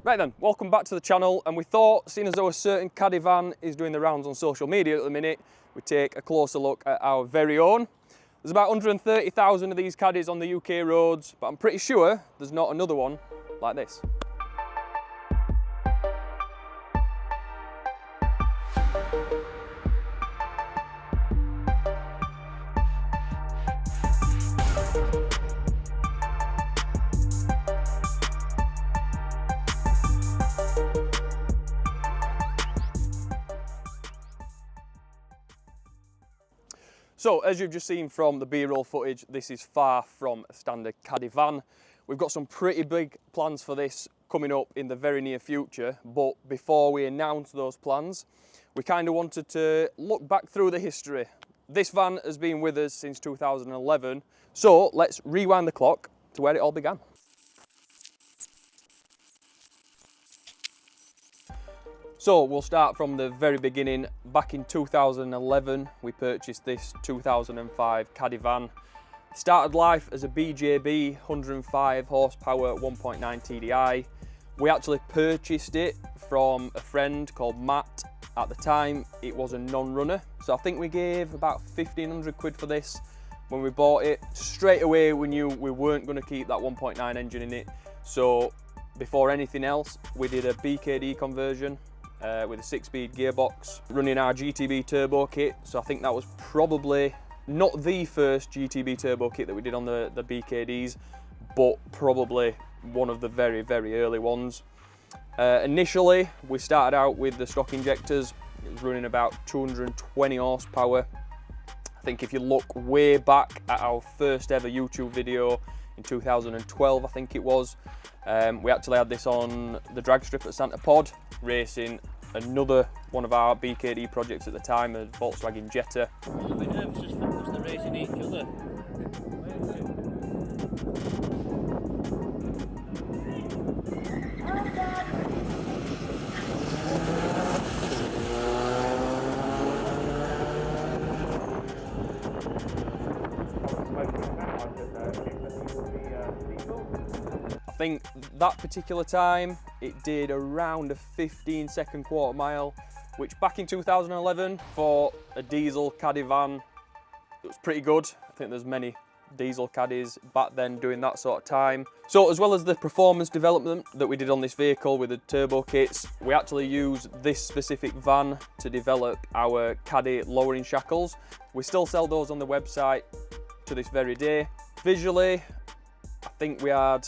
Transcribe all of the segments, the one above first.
Right then, welcome back to the channel, and we thought, seeing as though a certain Caddy van is doing the rounds on social media at the minute, we take a closer look at our very own. There's about 130,000 of these Caddies on the UK roads, but I'm pretty sure there's not another one like this. So, as you've just seen from the B-roll footage, this is far from a standard Caddy van. We've got some pretty big plans for this coming up in the very near future, but before we announce those plans, we kind of wanted to look back through the history. This van has been with us since 2011, so let's rewind the clock to where it all began. So we'll start from the very beginning. Back in 2011, we purchased this 2005 Caddy van. Started life as a BJB 105 horsepower 1.9 TDI. We actually purchased it from a friend called Matt. At the time, it was a non-runner. So I think we gave about 1,500 quid for this when we bought it. Straight away, we knew we weren't going to keep that 1.9 engine in it. So before anything else, we did a BKD conversion. With a 6-speed gearbox, running our GTB turbo kit. So I think that was probably not the first GTB turbo kit that we did on the BKDs, but probably one of the very, very early ones. Initially, we started out with the stock injectors. It was running about 220 horsepower. I think if you look way back at our first ever YouTube video in 2012, I think it was, we actually had this on the drag strip at Santa Pod, racing another one of our BKD projects at the time, a Volkswagen Jetta. I'm a bit nervous just because they're racing each other. I think that particular time it did around a 15-second quarter mile, which back in 2011 for a diesel Caddy van, it was pretty good. I think there's many diesel Caddies back then doing that sort of time. So as well as the performance development that we did on this vehicle with the turbo kits, we actually used this specific van to develop our Caddy lowering shackles. We still sell those on the website to this very day. Visually, I think we had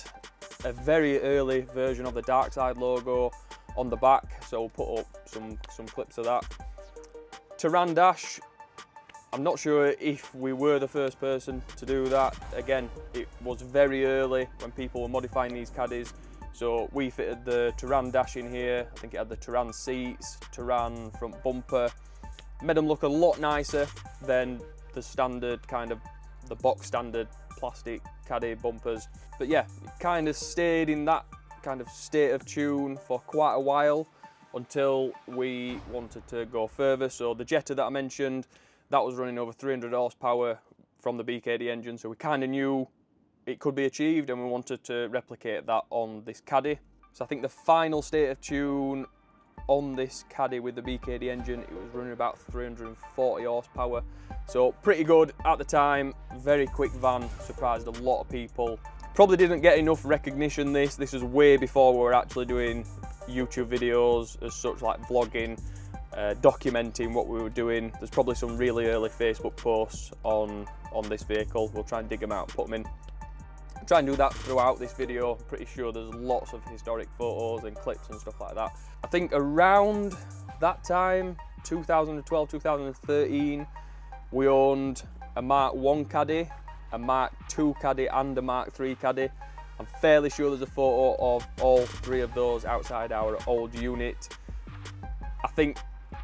a very early version of the Darkside logo on the back, so we'll put up some clips of that. Terrain dash, I'm not sure if we were the first person to do that. Again, it was very early when people were modifying these Caddies, so we fitted the Terrain dash in here. I think it had the Terrain seats, Terrain front bumper, made them look a lot nicer than the standard kind of the box standard plastic Caddy bumpers. But yeah, it kind of stayed in that kind of state of tune for quite a while until we wanted to go further. So the Jetta that I mentioned, that was running over 300 horsepower from the BKD engine, so we kind of knew it could be achieved and we wanted to replicate that on this Caddy. So I think the final state of tune on this Caddy with the BKD engine, it was running about 340 horsepower. So pretty good at the time, very quick van, surprised a lot of people. Probably didn't get enough recognition this was way before we were actually doing YouTube videos as such, like vlogging, documenting what we were doing. There's probably some really early Facebook posts on this vehicle. We'll try and dig them out and put them in. I'll try and do that throughout this video. I'm pretty sure there's lots of historic photos and clips and stuff like that. I think around that time, 2012, 2013, we owned a Mark 1 Caddy, a Mark 2 Caddy and a Mark 3 Caddy. I'm fairly sure there's a photo of all three of those outside our old unit. I think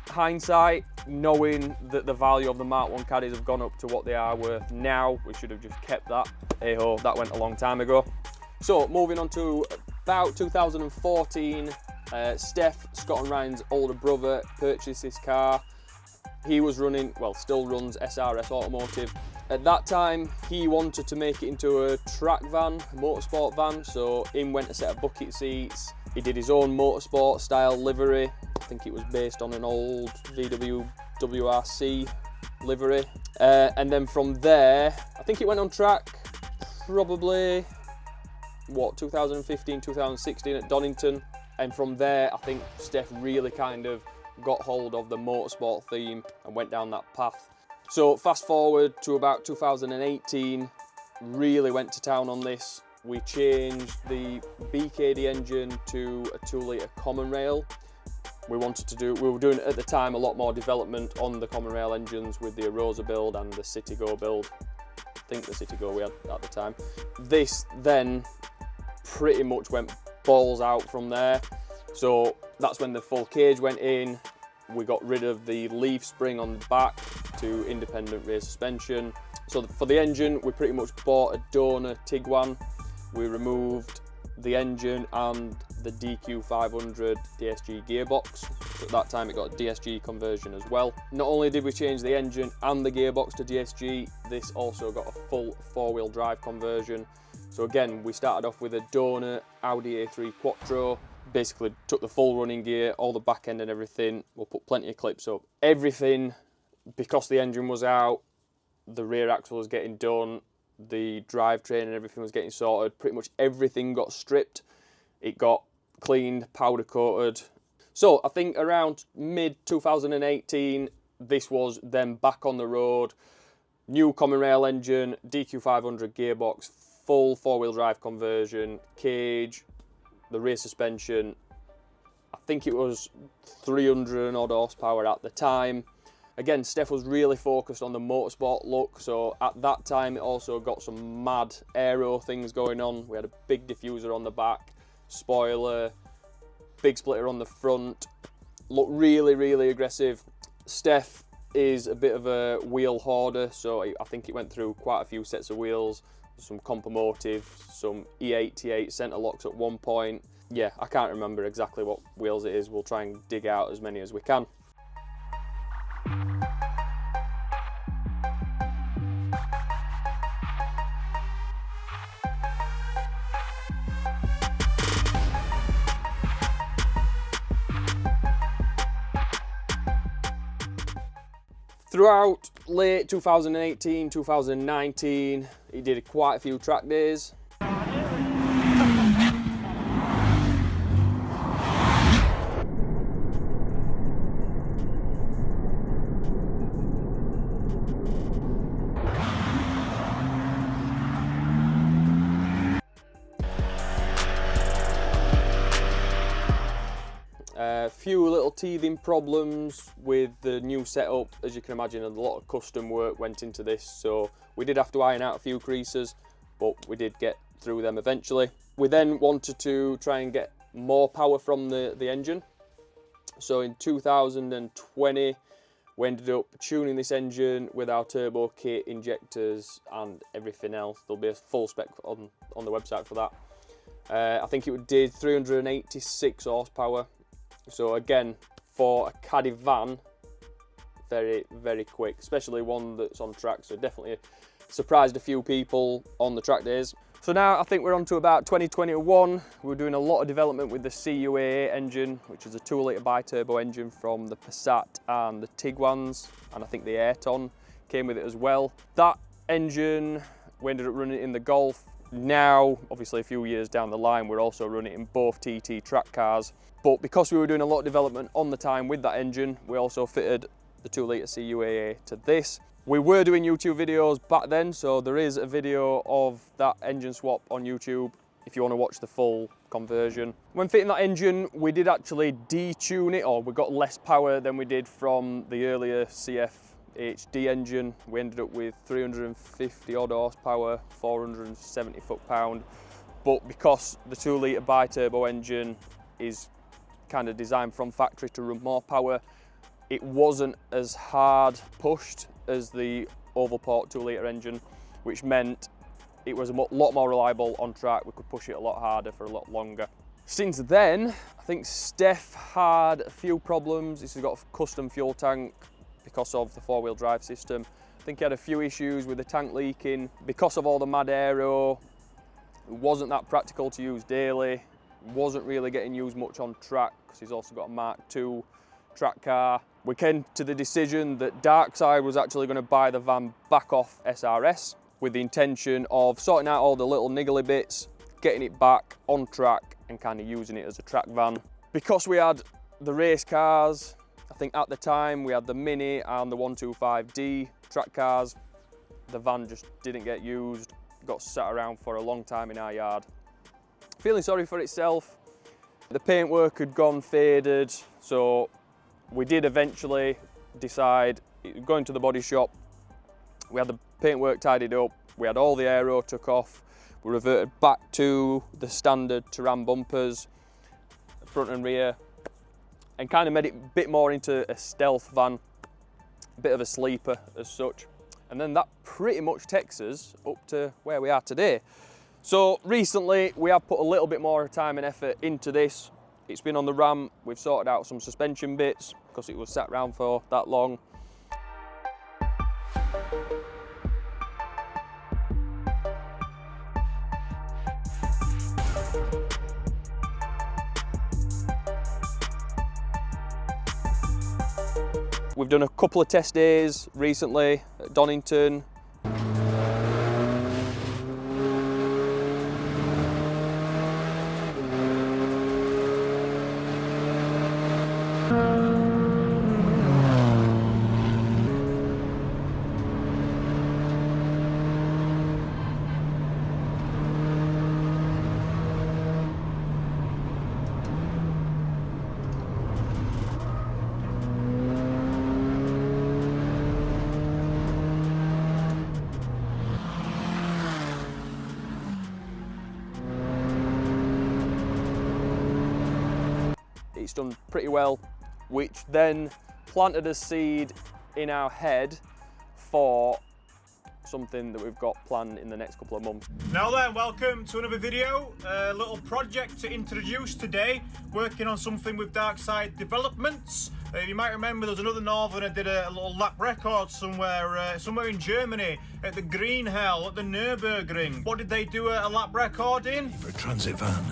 hindsight, knowing that the value of the Mark 1 Caddies have gone up to what they are worth now, we should have just kept that. Hey ho, that went a long time ago. So moving on to about 2014, Steph, Scott and Ryan's older brother, purchased this car. He was running, well, still runs SRS Automotive. At that time, he wanted to make it into a track van, a motorsport van, so in went a set of bucket seats. He did his own motorsport style livery. I think it was based on an old VW WRC livery. And then from there, I think it went on track probably, 2015, 2016 at Donington. And from there, I think Steph really kind of got hold of the motorsport theme and went down that path. So fast forward to about 2018, really went to town on this. We changed the BKD engine to a 2-litre common rail. We were doing at the time a lot more development on the common rail engines with the Arosa build and the Citigo build. I think the Citigo we had at the time. This then pretty much went balls out from there. So that's when the full cage went in. We got rid of the leaf spring on the back to independent rear suspension. So for the engine, we pretty much bought a donor Tiguan. We removed the engine and the DQ500 DSG gearbox. So at that time it got a DSG conversion as well. Not only did we change the engine and the gearbox to DSG, this also got a full 4-wheel drive conversion. So again, we started off with a donor Audi A3 Quattro, basically took the full running gear, all the back end and everything. We'll put plenty of clips up. Everything, because the engine was out, the rear axle was getting done, the drivetrain and everything was getting sorted. Pretty much everything got stripped. It got cleaned, powder coated. So I think around mid 2018, this was then back on the road. New common rail engine, DQ500 gearbox, full 4-wheel drive conversion, cage, the rear suspension. I think it was 300 and odd horsepower at the time. Again, Steph was really focused on the motorsport look, so at that time it also got some mad aero things going on. We had a big diffuser on the back, spoiler, big splitter on the front. Looked really, really aggressive. Steph is a bit of a wheel hoarder, so I think it went through quite a few sets of wheels, some Compomotive, some E88 centre locks at one point. Yeah, I can't remember exactly what wheels it is. We'll try and dig out as many as we can. Throughout late 2018, 2019, he did quite a few track days. A few little teething problems with the new setup. As you can imagine, a lot of custom work went into this, so we did have to iron out a few creases, but we did get through them eventually. We then wanted to try and get more power from the engine. So in 2020, we ended up tuning this engine with our turbo kit, injectors and everything else. There'll be a full spec on the website for that. I think it did 386 horsepower. So again, for a Caddy van, very, very quick, especially one that's on track. So definitely surprised a few people on the track days. So now I think we're on to about 2021. We're doing a lot of development with the CUAA engine, which is a 2-litre bi-turbo engine from the Passat and the Tiguan's, and I think the Ayrton came with it as well. That engine, we ended up running it in the Golf. Now, obviously a few years down the line, we're also running it in both TT track cars. But because we were doing a lot of development on the time with that engine, we also fitted the 2-litre CUAA to this. We were doing YouTube videos back then, so there is a video of that engine swap on YouTube if you want to watch the full conversion. When fitting that engine, we did actually detune it, or we got less power than we did from the earlier CF HD engine. We ended up with 350 odd horsepower, 470 foot-pound. But because the 2-litre bi-turbo engine is kind of designed from factory to run more power, it wasn't as hard pushed as the oval port 2-litre engine, which meant it was a lot more reliable on track. We could push it a lot harder for a lot longer. Since then, I think Steph had a few problems. This has got a custom fuel tank because of the 4-wheel drive system. think he had a few issues with the tank leaking. Because of all the mad aero, it wasn't that practical to use daily. Wasn't really getting used much on track because he's also got a Mark II track car. We came to the decision that Darkside was actually going to buy the van back off SRS with the intention of sorting out all the little niggly bits, getting it back on track and kind of using it as a track van. Because we had the race cars, I think at the time we had the Mini and the 125D track cars, the van just didn't get used, got sat around for a long time in our yard. Feeling sorry for itself. The paintwork had gone faded, so we did eventually decide, going to the body shop, we had the paintwork tidied up, we had all the aero took off, we reverted back to the standard Turan bumpers, front and rear, and kind of made it a bit more into a stealth van, a bit of a sleeper as such. And then that pretty much takes us up to where we are today. So recently we have put a little bit more time and effort into this. It's been on the RAM, we've sorted out some suspension bits because it was sat around for that long. We've done a couple of test days recently at Donington. It's done pretty well, which then planted a seed in our head for something that we've got planned in the next couple of months. Now then, welcome to another video. A little project to introduce today, working on something with Darkside Developments. You might remember there's another northerner did a little lap record somewhere in Germany at the Green Hell at the Nurburgring. What did they do a lap record in? For a transit van.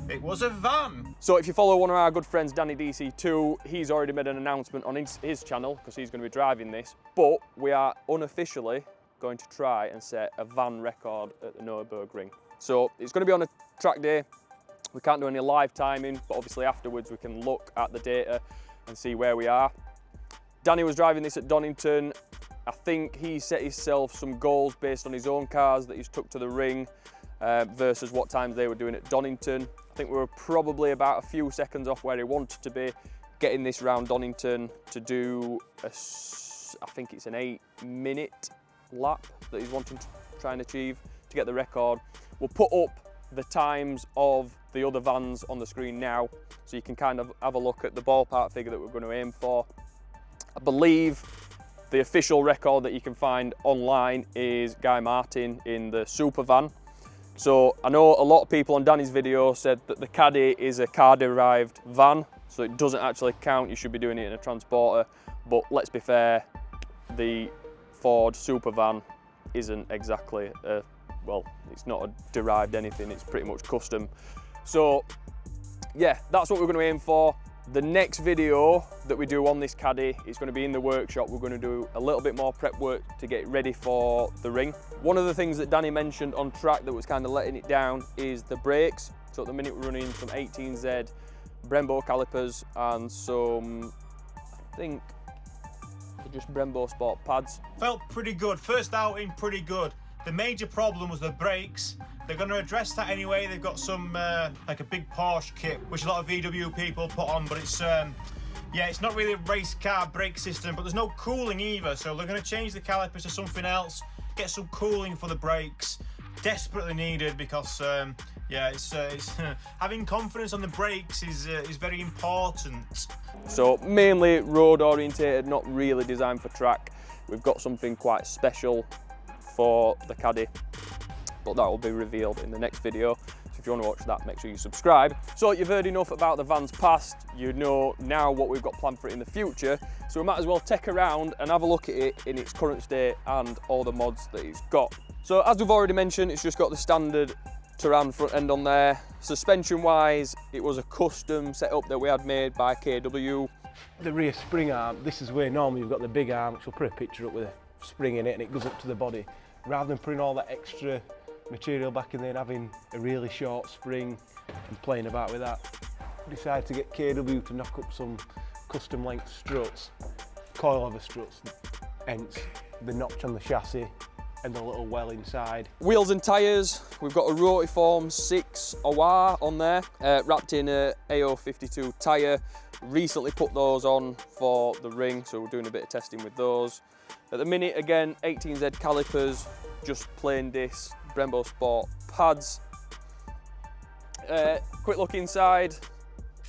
It was a van. So if you follow one of our good friends, Danny DC2, he's already made an announcement on his channel because he's going to be driving this. But we are unofficially going to try and set a van record at the Nurburgring. So it's going to be on a track day. We can't do any live timing, but obviously afterwards we can look at the data and see where we are. Danny was driving this at Donington. I think he set himself some goals based on his own cars that he's took to the ring versus what times they were doing at Donington. I think we were probably about a few seconds off where he wanted to be, getting this round Donington to do, I think it's an 8-minute lap that he's wanting to try and achieve to get the record. We'll put up the times of the other vans on the screen now, so you can kind of have a look at the ballpark figure that we're going to aim for. I believe the official record that you can find online is Guy Martin in the super van. So I know a lot of people on Danny's video said that the Caddy is a car-derived van, so it doesn't actually count. You should be doing it in a transporter, but let's be fair, the Ford super van isn't exactly well, it's not a derived anything, it's pretty much custom. So yeah, that's what we're going to aim for. The next video that we do on this Caddy is going to be in the workshop. We're going to do a little bit more prep work to get it ready for the ring. One of the things that Danny mentioned on track that was kind of letting it down is the brakes. So at the minute we're running some 18Z Brembo calipers and some, I think, just Brembo Sport pads. Felt pretty good. First outing, pretty good. The major problem was the brakes. They're going to address that anyway. They've got some like a big Porsche kit, which a lot of VW people put on, but it's yeah, it's not really a race car brake system, but there's no cooling either. So they're going to change the calipers to something else, get some cooling for the brakes. Desperately needed because yeah, it's having confidence on the brakes is very important. So mainly road orientated, not really designed for track. We've got something quite special for the Caddy, but that will be revealed in the next video. So if you want to watch that, make sure you subscribe. So you've heard enough about the van's past, you know now what we've got planned for it in the future, so we might as well take around and have a look at it in its current state and all the mods that it's got. So as we've already mentioned, it's just got the standard Turan front end on there. Suspension wise, it was a custom setup that we had made by KW. The rear spring arm, this is where normally you've got the big arm, which we'll put a picture up with a spring in it and it goes up to the body. Rather than putting all that extra material back in there and having a really short spring and playing about with that, we decided to get KW to knock up some custom length struts, coilover struts, hence the notch on the chassis and the little well inside. Wheels and tyres, we've got a Rotiform 6 OR on there, wrapped in a AO52 tyre. Recently put those on for the ring, so we're doing a bit of testing with those. At the minute, again, 18Z calipers, just plain disc, Brembo Sport pads. Quick look inside.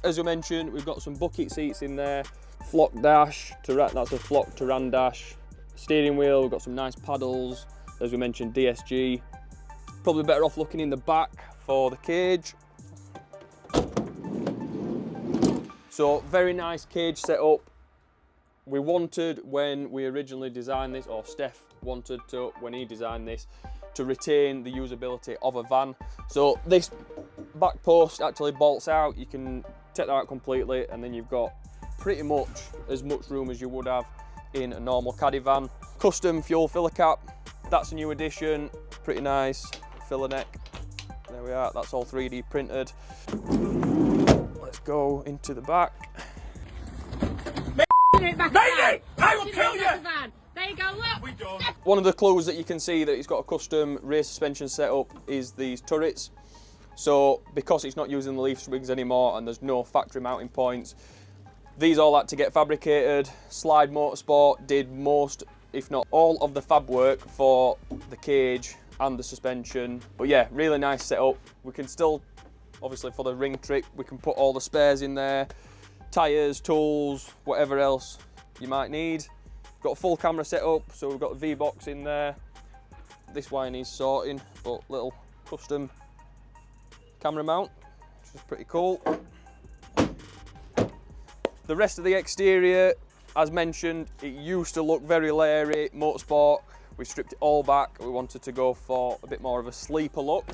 As we mentioned, we've got some bucket seats in there, flock dash, that's a flock Turan dash. Steering wheel, we've got some nice paddles. As we mentioned, DSG. Probably better off looking in the back for the cage. So very nice cage setup. We wanted, when we originally designed this, or Steph wanted to, when he designed this, to retain the usability of a van. So this back post actually bolts out. You can take that out completely, and then you've got pretty much as much room as you would have in a normal Caddy van. Custom fuel filler cap, that's a new addition, pretty nice. Filler neck, there we are, that's all 3D printed. Let's go into the back. Mayday! I will kill you! There you go, look! We done. One of the clues that you can see that it's got a custom rear suspension setup is these turrets. So because it's not using the leaf swigs anymore and there's no factory mounting points, these all had to get fabricated. Slide Motorsport did most, if not all, of the fab work for the cage and the suspension. But yeah, really nice setup. We can still, obviously for the ring trip, we can put all the spares in there, tyres, tools, whatever else you might need. Got a full camera setup, so we've got a V-box in there. This wire needs sorting, but little custom camera mount, which is pretty cool. The rest of the exterior, as mentioned, it used to look very Larry, motorsport. We stripped it all back. We wanted to go for a bit more of a sleeper look.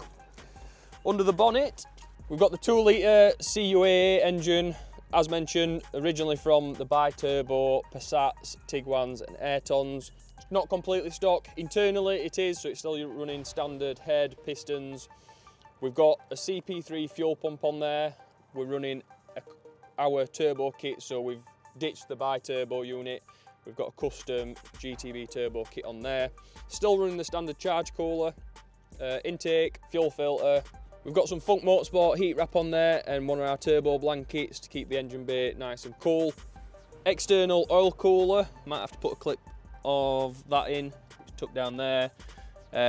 Under the bonnet, we've got the 2-litre CUA engine, as mentioned, originally from the bi-turbo Passats, Tiguans and Ayrtons. It's not completely stock. Internally it is, so it's still running standard head, pistons. We've got a CP3 fuel pump on there. We're running our turbo kit, so we've ditched the bi-turbo unit. We've got a custom GTB turbo kit on there. Still running the standard charge cooler, intake, fuel filter. We've got some Funk Motorsport heat wrap on there and one of our turbo blankets to keep the engine bay nice and cool. External oil cooler, might have to put a clip of that in, it's tucked down there.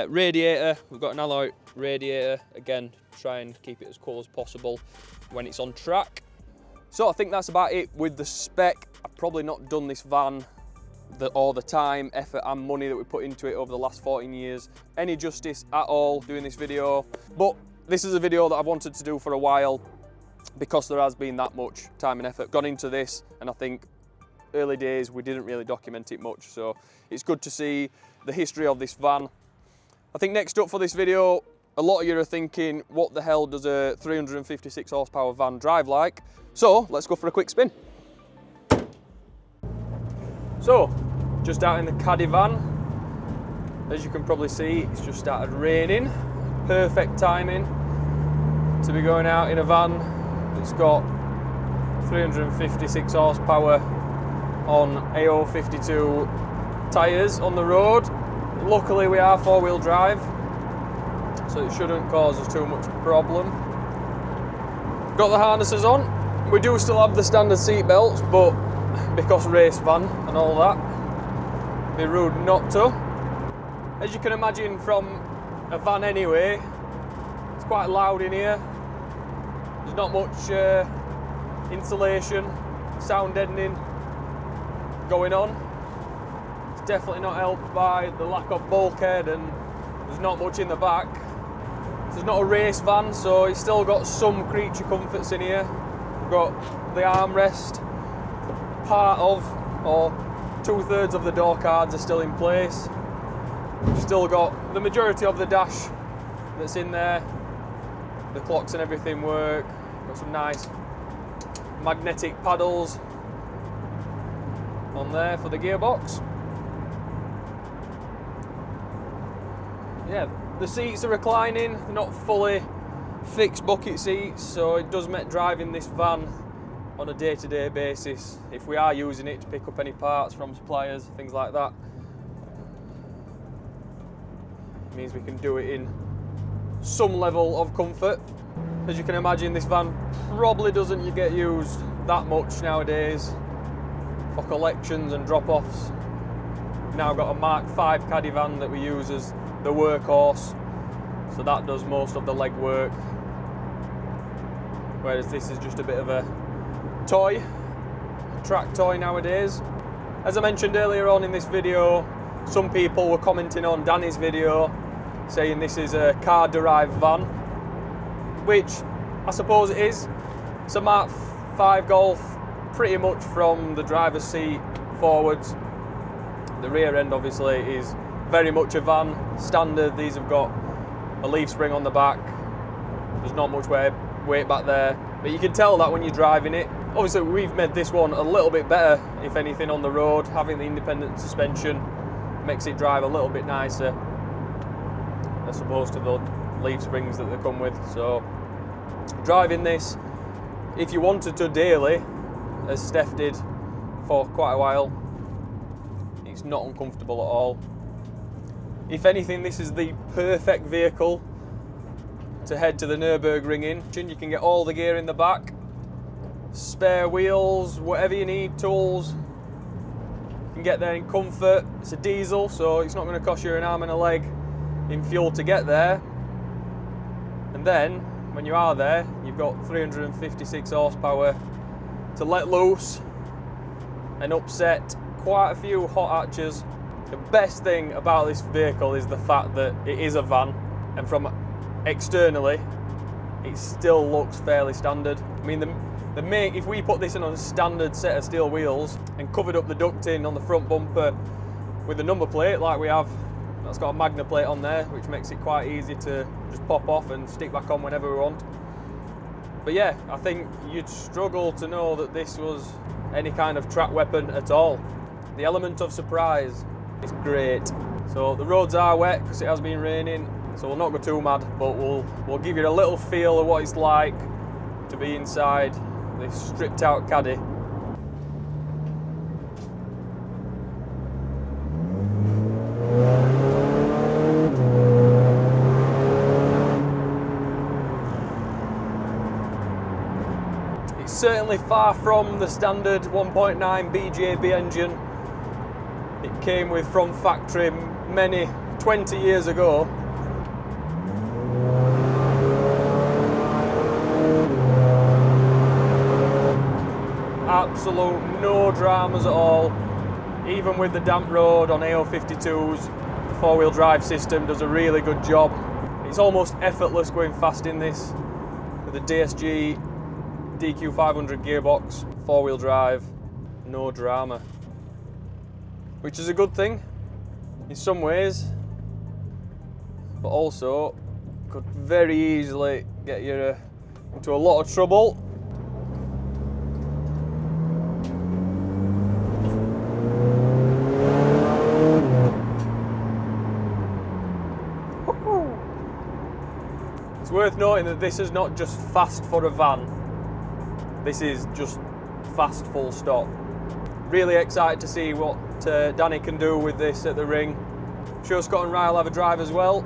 Radiator, we've got an alloy radiator, again, try and keep it as cool as possible when it's on track. So I think that's about it with the spec. I've probably not done this van all the time, effort and money that we put into it over the last 14 years any justice at all doing this video, but this is a video that I've wanted to do for a while because there has been that much time and effort gone into this, and I think early days we didn't really document it much, so it's good to see the history of this van. I think next up for this video, a lot of you are thinking, what the hell does a 356 horsepower van drive like? So let's go for a quick spin. So, just out in the Caddy van. As you can probably see, it's just started raining. Perfect timing to be going out in a van that's got 356 horsepower on AO52 tyres on the road. Luckily we are 4-wheel drive, so it shouldn't cause us too much problem. Got the harnesses on. We do still have the standard seat belts, but because race van and all that, it'd be rude not to. As you can imagine from a van anyway, it's quite loud in here. There's not much insulation, sound deadening going on. It's definitely not helped by the lack of bulkhead, and there's not much in the back. It's not a race van, so it's still got some creature comforts in here. We've got the armrest, part of, or 2/3 of the door cards are still in place. We've still got the majority of the dash that's in there. The clocks and everything work. Got some nice magnetic paddles on there for the gearbox. Yeah, the seats are reclining, they're not fully fixed bucket seats, so it does make driving this van on a day-to-day basis, if we are using it to pick up any parts from suppliers, things like that. It means we can do it in some level of comfort. As you can imagine, this van probably doesn't get used that much nowadays for collections and drop-offs. We've now got a Mark 5 Caddy van that we use as the workhorse, so that does most of the leg work, whereas this is just a bit of a toy, track toy nowadays. As I mentioned earlier on in this video, some people were commenting on Danny's video saying this is a car derived van, which I suppose it is. It's a Mark 5 Golf, pretty much from the driver's seat forwards. The rear end obviously is very much a van, standard. These have got a leaf spring on the back. There's not much weight back there, but you can tell that when you're driving it. Obviously we've made this one a little bit better, if anything, on the road. Having the independent suspension makes it drive a little bit nicer as opposed to the leaf springs that they come with. So driving this, if you wanted to daily, as Steph did for quite a while, it's not uncomfortable at all. If anything, this is the perfect vehicle to head to the Nurburgring in. You can get all the gear in the back, spare wheels, whatever you need, tools. You can get there in comfort. It's a diesel, so it's not going to cost you an arm and a leg in fuel to get there. And then, when you are there, you've got 356 horsepower to let loose and upset quite a few hot hatches. The best thing about this vehicle is the fact that it is a van, and from externally it still looks fairly standard. I mean, if we put this in on a standard set of steel wheels and covered up the ducting on the front bumper with a number plate like we have, that's got a magna plate on there, which makes it quite easy to just pop off and stick back on whenever we want. But yeah, I think you'd struggle to know that this was any kind of track weapon at all. The element of surprise is great. So the roads are wet because it has been raining, so we'll not go too mad, but we'll give you a little feel of what it's like to be inside this stripped out Caddy. It's certainly far from the standard 1.9 BJB engine it came with from factory 20 years ago. Absolute no dramas at all. Even with the damp road on AO52s, the four-wheel drive system does a really good job. It's almost effortless going fast in this with the DSG DQ500 gearbox, four-wheel drive, no drama. Which is a good thing in some ways, but also could very easily get you into a lot of trouble. It's worth noting that this is not just fast for a van, this is just fast full stop. Really excited to see what Danny can do with this at the ring. I'm sure Scott and Ryle have a drive as well.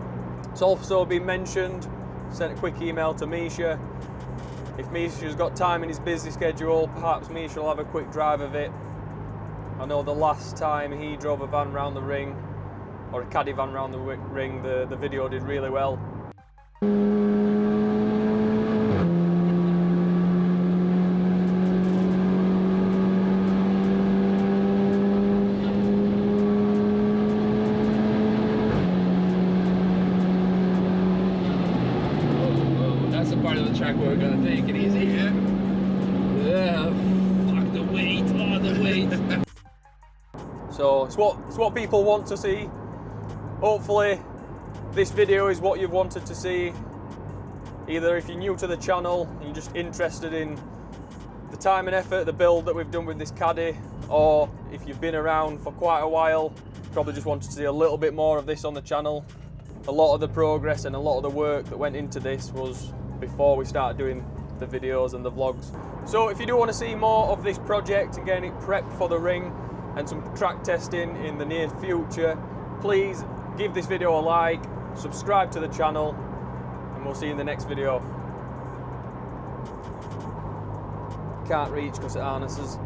It's also been mentioned, sent a quick email to Misha. If Misha's got time in his busy schedule, perhaps Misha will have a quick drive of it. I know the last time he drove a van round the ring, or a Caddy van round the ring, the video did really well. gotta take it easy, yeah? Yeah. Fuck the weight, oh the weight. So it's what people want to see. Hopefully this video is what you've wanted to see. Either if you're new to the channel and you're just interested in the time and effort, the build that we've done with this Caddy, or if you've been around for quite a while, probably just wanted to see a little bit more of this on the channel. A lot of the progress and a lot of the work that went into this was before we started doing the videos and the vlogs. So if you do want to see more of this project and getting it prepped for the ring and some track testing in the near future, please give this video a like, subscribe to the channel, and we'll see you in the next video. Can't reach because it harnesses.